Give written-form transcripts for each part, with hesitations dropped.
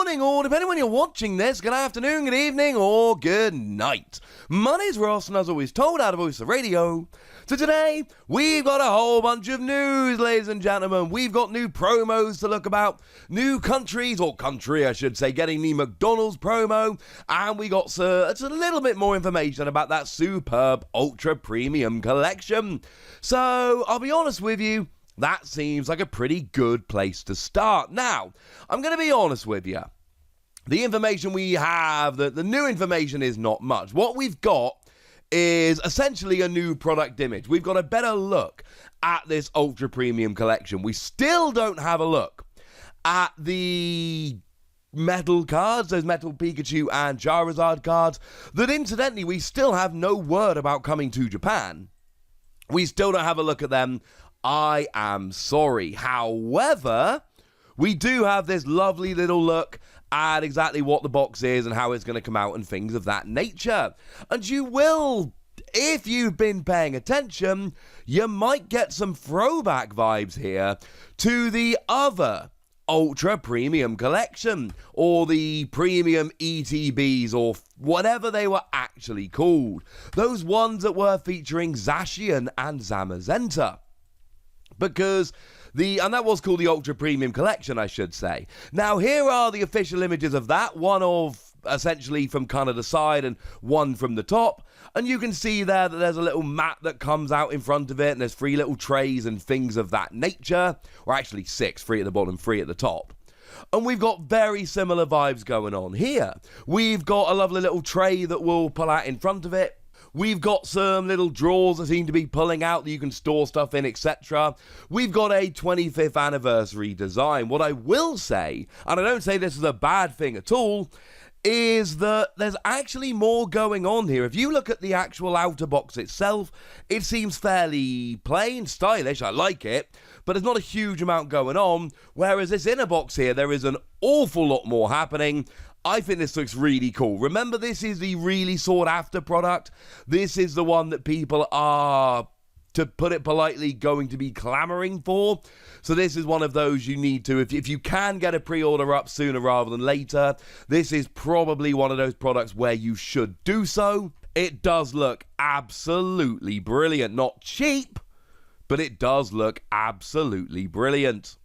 morning, or depending when you're watching this, good afternoon, good evening, or good night. My name's Ross, and as always told out of Voice of Radio. So today, we've got a whole bunch of news, ladies and gentlemen. We've got new promos to look about, new countries, or country I should say, getting the McDonald's promo, and we got it's a little bit more information about that superb ultra premium collection. So, I'll be honest with you, that seems like a pretty good place to start. Now, I'm going to be honest with you. The information we have, the new information is not much. What we've got is essentially a new product image. We've got a better look at this ultra premium collection. We still don't have a look at the metal cards, those metal Pikachu and Charizard cards, that incidentally we still have no word about coming to Japan. We still don't have a look at them. I am sorry. However, we do have this lovely little look at exactly what the box is and how it's going to come out and things of that nature. And you will, if you've been paying attention, you might get some throwback vibes here to the other ultra premium collection, or the premium ETBs, or whatever they were actually called. Those ones that were featuring Zacian and Zamazenta. Because and that was called the Ultra Premium Collection, I should say. Now, here are the official images of that. One of, essentially, from kind of the side and one from the top. And you can see there that there's a little mat that comes out in front of it. And there's 3 little trays and things of that nature. Or actually 6, 3 at the bottom, 3 at the top. And we've got very similar vibes going on here. We've got a lovely little tray that will pull out in front of it. We've got some little drawers that seem to be pulling out that you can store stuff in, etc. We've got a 25th anniversary design. What I will say, and I don't say this is a bad thing at all, is that there's actually more going on here. If you look at the actual outer box itself, it seems fairly plain, stylish, I like it, but there's not a huge amount going on, whereas this inner box here, there is an awful lot more happening. I think this looks really cool. Remember, this is the really sought after product. This is the one that people are, to put it politely, going to be clamoring for. So this is one of those you need to, if you can get a pre-order up sooner rather than later, this is probably one of those products where you should do so. It does look absolutely brilliant. Not cheap, but it does look absolutely brilliant.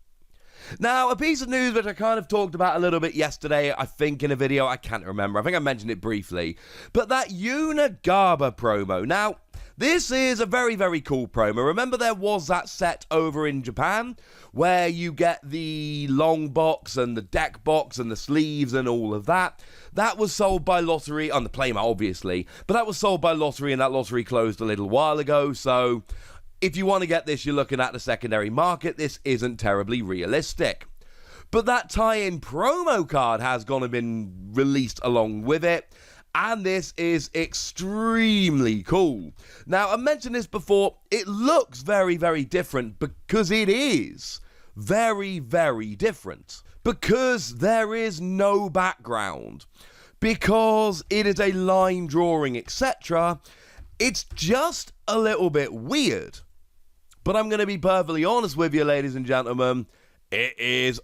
Now, a piece of news which I kind of talked about a little bit yesterday, I think in a video, I can't remember, I think I mentioned it briefly, but that Unagaba promo. Now, this is a very, very cool promo. Remember there was that set over in Japan where you get the long box and the deck box and the sleeves and all of that. That was sold by Lottery, on the playmat obviously, but that was sold by Lottery, and that Lottery closed a little while ago, so if you want to get this, you're looking at the secondary market. This isn't terribly realistic. But that tie-in promo card has gone and been released along with it. And this is extremely cool. Now, I mentioned this before. It looks very, very different because it is very, very different. Because there is no background. Because it is a line drawing, etc. It's just a little bit weird. But I'm going to be perfectly honest with you, ladies and gentlemen. It is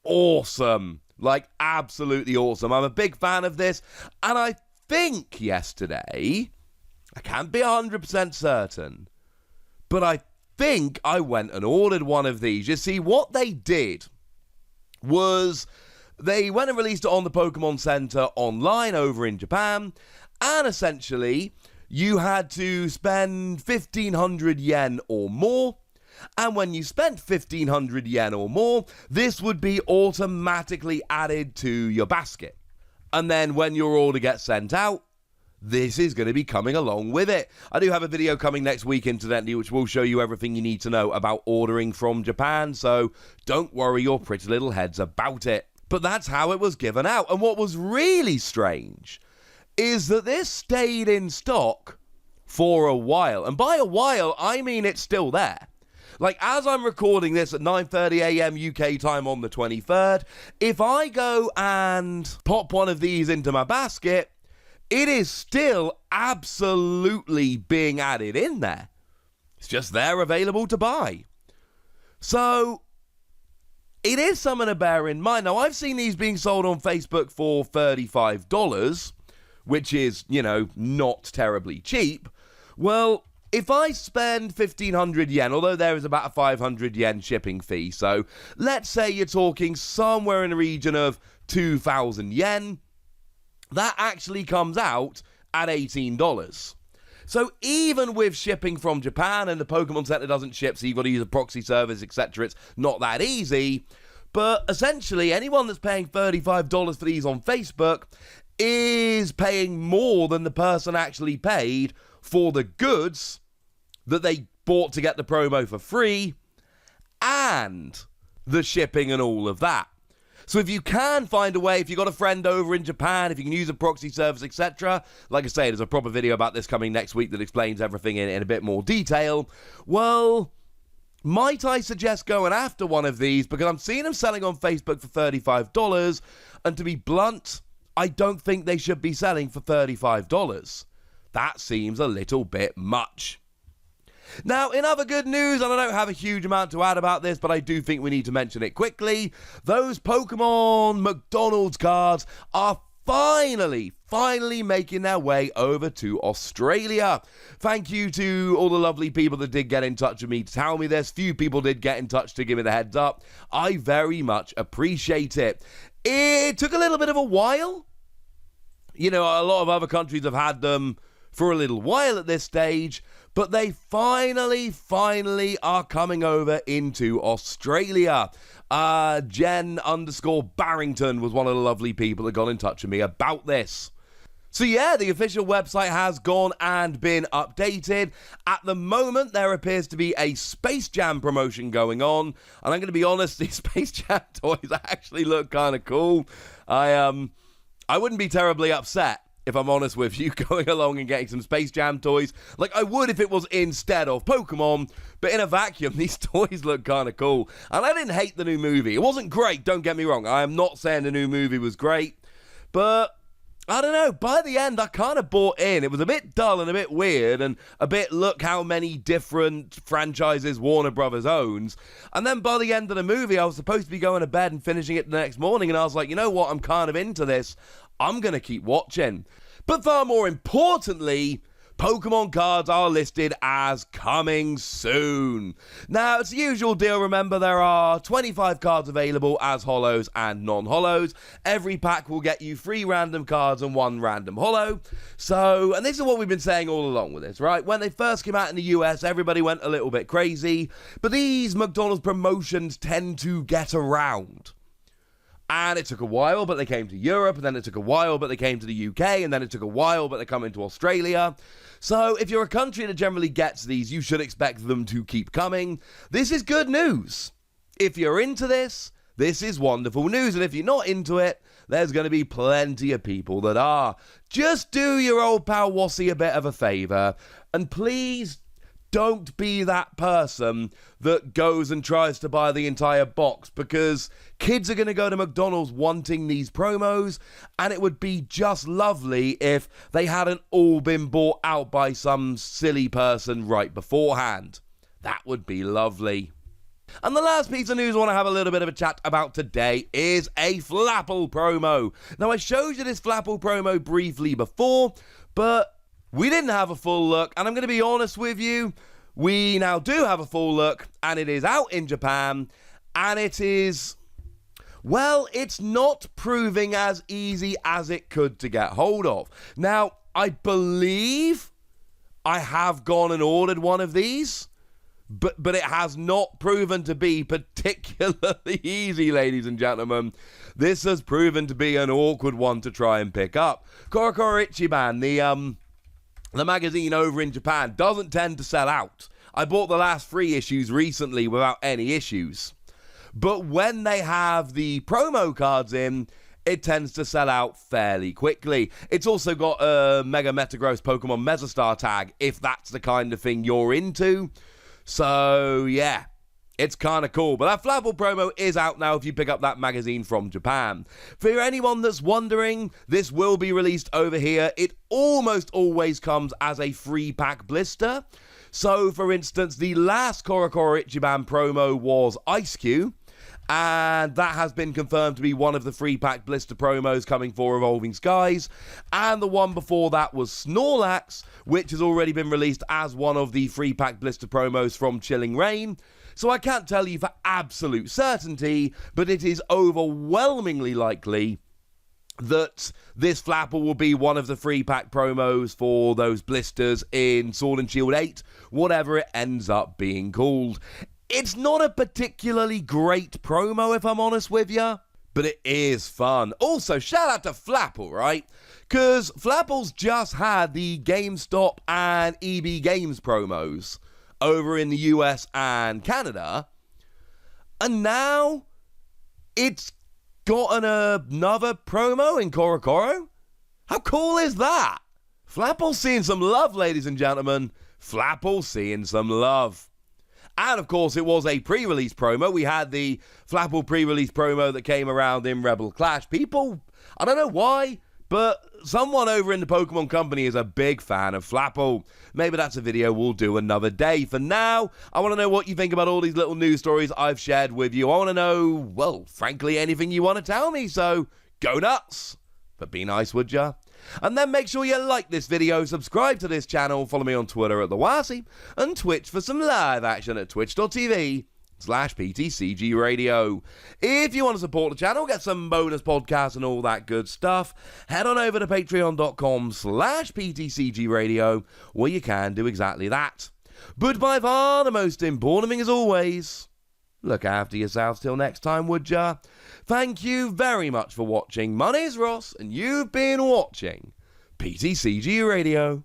awesome. Like, absolutely awesome. I'm a big fan of this. And I think yesterday, I can't be 100% certain, but I think I went and ordered one of these. You see, what they did was they went and released it on the Pokémon Center online over in Japan. And essentially, you had to spend 1,500 yen or more, and when you spent 1,500 yen or more, this would be automatically added to your basket. And then when your order gets sent out, this is going to be coming along with it. I do have a video coming next week, incidentally, which will show you everything you need to know about ordering from Japan, so don't worry your pretty little heads about it. But that's how it was given out, and what was really strange is that this stayed in stock for a while. And by a while, I mean it's still there. Like, as I'm recording this at 9:30 a.m. UK time on the 23rd, if I go and pop one of these into my basket, it is still absolutely being added in there. It's just there available to buy. So, it is something to bear in mind. Now, I've seen these being sold on Facebook for $35, which is, not terribly cheap. Well, if I spend 1,500 yen, although there is about a 500 yen shipping fee, so let's say you're talking somewhere in the region of 2,000 yen, that actually comes out at $18. So even with shipping from Japan, and the Pokemon Center doesn't ship, so you've got to use a proxy service, etc., it's not that easy. But essentially, anyone that's paying $35 for these on Facebook is paying more than the person actually paid for the goods that they bought to get the promo for free and the shipping and all of that. So if you can find a way, if you've got a friend over in Japan, if you can use a proxy service, etc., like I say, there's a proper video about this coming next week that explains everything in a bit more detail. Well, might I suggest going after one of these, because I'm seeing them selling on Facebook for $35, and to be blunt, I don't think they should be selling for $35. That seems a little bit much. Now, in other good news, and I don't have a huge amount to add about this, but I do think we need to mention it quickly, those Pokémon McDonald's cards are finally making their way over to Australia. Thank you to all the lovely people that did get in touch with me to tell me this. Few people did get in touch to give me the heads up. I very much appreciate it. It took a little bit of a while. A lot of other countries have had them for a little while at this stage, but they finally are coming over into Australia. Jen_Barrington was one of the lovely people that got in touch with me about this. So yeah, the official website has gone and been updated. At the moment, there appears to be a Space Jam promotion going on. And I'm going to be honest, these Space Jam toys actually look kind of cool. I wouldn't be terribly upset, if I'm honest with you, going along and getting some Space Jam toys. Like I would if it was instead of Pokemon, but in a vacuum, these toys look kind of cool. And I didn't hate the new movie. It wasn't great, don't get me wrong. I am not saying the new movie was great, but I don't know, by the end, I kind of bought in. It was a bit dull and a bit weird and a bit, look how many different franchises Warner Brothers owns. And then by the end of the movie, I was supposed to be going to bed and finishing it the next morning, and I was like, you know what, I'm kind of into this. I'm going to keep watching. But far more importantly, Pokemon cards are listed as coming soon. Now, it's the usual deal. Remember, there are 25 cards available as holos and non-holos. Every pack will get you 3 random cards and 1 random holo. So, and this is what we've been saying all along with this, right? When they first came out in the US, everybody went a little bit crazy. But these McDonald's promotions tend to get around. And it took a while, but they came to Europe, and then it took a while, but they came to the UK, and then it took a while, but they come into Australia. So if you're a country that generally gets these, you should expect them to keep coming. This is good news. If you're into this, this is wonderful news. And if you're not into it, there's going to be plenty of people that are. Just do your old pal Wassy a bit of a favour, and please don't be that person that goes and tries to buy the entire box, because kids are going to go to McDonald's wanting these promos, and it would be just lovely if they hadn't all been bought out by some silly person right beforehand. That would be lovely. And the last piece of news I want to have a little bit of a chat about today is a Flapple promo. Now, I showed you this Flapple promo briefly before, but we didn't have a full look, and I'm going to be honest with you, we now do have a full look, and it is out in Japan, and it is, well, it's not proving as easy as it could to get hold of. Now, I believe I have gone and ordered one of these, but it has not proven to be particularly easy, ladies and gentlemen. This has proven to be an awkward one to try and pick up. Korokoro Ichiban, the magazine over in Japan, doesn't tend to sell out. I bought the last 3 issues recently without any issues. But when they have the promo cards in, it tends to sell out fairly quickly. It's also got a Mega Metagross Pokemon Mesostar tag, if that's the kind of thing you're into. So, yeah, it's kind of cool. But that Flapple promo is out now if you pick up that magazine from Japan. For anyone that's wondering, this will be released over here. It almost always comes as a free pack blister. So, for instance, the last Korokoro Ichiban promo was Ice Cube, and that has been confirmed to be one of the free pack blister promos coming for Evolving Skies. And the one before that was Snorlax, which has already been released as one of the free pack blister promos from Chilling Reign. So I can't tell you for absolute certainty, but it is overwhelmingly likely that this Flapple will be one of the free pack promos for those blisters in Sword and Shield 8, whatever it ends up being called. It's not a particularly great promo, if I'm honest with you, but it is fun. Also, shout out to Flapple, right? Because Flapple's just had the GameStop and EB Games promos over in the US and Canada, and now it's got another promo in Korokoro? How cool is that? Flapple's seeing some love, ladies and gentlemen. Flapple's seeing some love. And, of course, it was a pre-release promo. We had the Flapple pre-release promo that came around in Rebel Clash. People, I don't know why, but someone over in the Pokemon Company is a big fan of Flapple. Maybe that's a video we'll do another day. For now, I want to know what you think about all these little news stories I've shared with you. I want to know, well, frankly, anything you want to tell me. So, go nuts. But be nice, would ya? And then make sure you like this video, subscribe to this channel, follow me on Twitter at TheWasi, and Twitch for some live action at twitch.tv/PTCG Radio. If you want to support the channel, get some bonus podcasts and all that good stuff, head on over to patreon.com/PTCG Radio, where you can do exactly that. But by far the most important thing as always, look after yourselves till next time, would ya? Thank you very much for watching. My name's Ross, and you've been watching PTCG Radio.